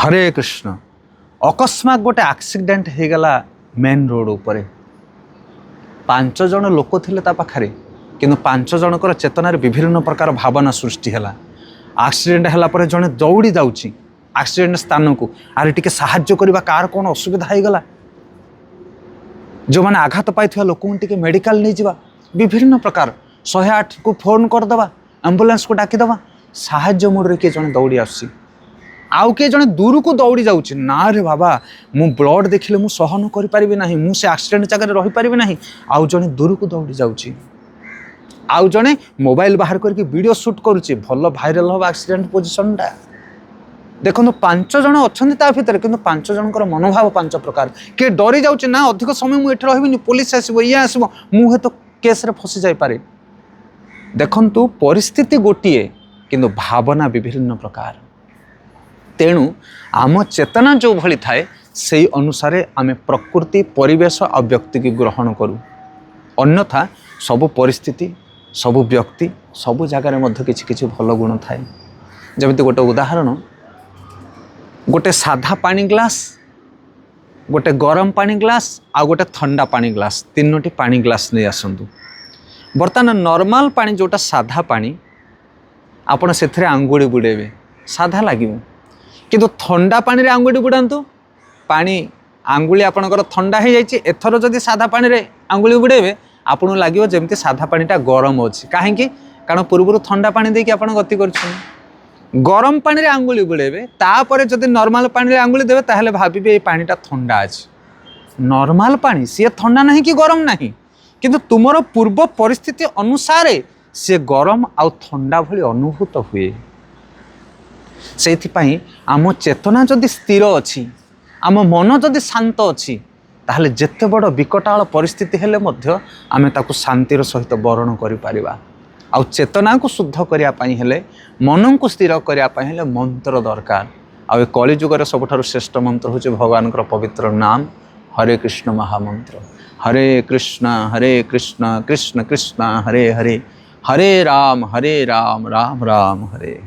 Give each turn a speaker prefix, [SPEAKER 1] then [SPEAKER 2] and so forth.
[SPEAKER 1] हरे कृष्ण अकस्मात गोटे एक्सीडेंट हो गला मेन रोड उपरे 5 जन लोक थे पाखे कि 5 जनकर चेतनार विभिन्न प्रकार भावना सृष्टि है। एक्सीडेंट है जड़े दौड़ी जाऊँगी एक्सीडेंट स्थान को आरे टिके साहाय्य करवा कार कौन असुविधा हो गला जो मैंने आघात पाई लोक मेडिकल नहीं जावा विभिन्न प्रकार 108 को फोन करदे एम्बुलेंस को डाकीदे साहाय्य मोड किए जड़े दौड़ी आसी आउ किए जड़े दूर को दौड़ी जाऊँगी ना रे बाबा मु ब्लड देखिले मु सहन करि ना मुझे एक्सीडेंट जगह रही पारि ना आउ जड़े दूर को दौड़ी जाऊँगी आउ जड़े मोबाइल बाहर करके वीडियो शूट करुच्ची भल भाइराल हम एक्सीडेंट पोजिशनटा देखो 5 जन अच्छा भितर कि 5 जनकर मनोभाव 5 प्रकार किए डरी जाऊँच ना अधिक समय मुझे रही पुलिस आसो ये आसो मुझे तो केस रे फसी जापे देखु परिस्थिति गोटे किंतु भावना विभिन्न प्रकार तेणु आम चेतना जो भली थाए से अनुसार आम प्रकृति परिवेश और व्यक्ति की ग्रहण करूँ अन्यथा सबु परिस्थिति सबु व्यक्ति सबु जगार किसी किसी भल गुण थाए जमी गोटे उदाहरण गोटे साधा पानी ग्लास गोटे गरम पानी ग्लास आ गोटे ठंडा पानी ग्लास तीनोटी पानी ग्लास नहीं आसतु बर्तमान नॉर्मल पानी जोटा साधा पानी आपण से आंगुड़ी बुड़ेबे साधा लगे किंतु ठंडा पानी रे आंगुड़ी बुड़ातु पानी आंगुली आपणकर ठंडा हो जाए एथर जदि साधा पानी रे आंगुली बुड़ेबे आपन लगे जमती साधा पानीटा गरम अच्छी कहीं कारण पूर्व ठंडा पानी देकी आप गति कर गरम पानी रे आंगुली बुड़ेबे तापर जदि नॉर्मल पानी रे आंगुली देबे ताहले भाबिबे ये पानीटा ठंडा अच्छी नॉर्मल पानी सी ठंडा नहीं कि गरम नहीं किंतु तुमर पूर्व परिस्थिति अनुसार सी गरम आउ ठंडा भली अनुभूत हुए से आम चेतना जदि स्थिर अच्छी आम मन जदि शांत अच्छी ताहले जेते बड़ विकटाल परिस्थिति हेले मध्य आमे ताकू शांतिर सहित बरण करि आउ चेतना को शुद्ध करने हेले मन को स्थिर करने हेले मंत्र दरकार आउ कलिजुगर सबुठारु श्रेष्ठ मंत्र होचे भगवान पवित्र नाम हरे कृष्ण महामंत्र हरे कृष्ण कृष्ण कृष्ण हरे हरे हरे राम राम राम हरे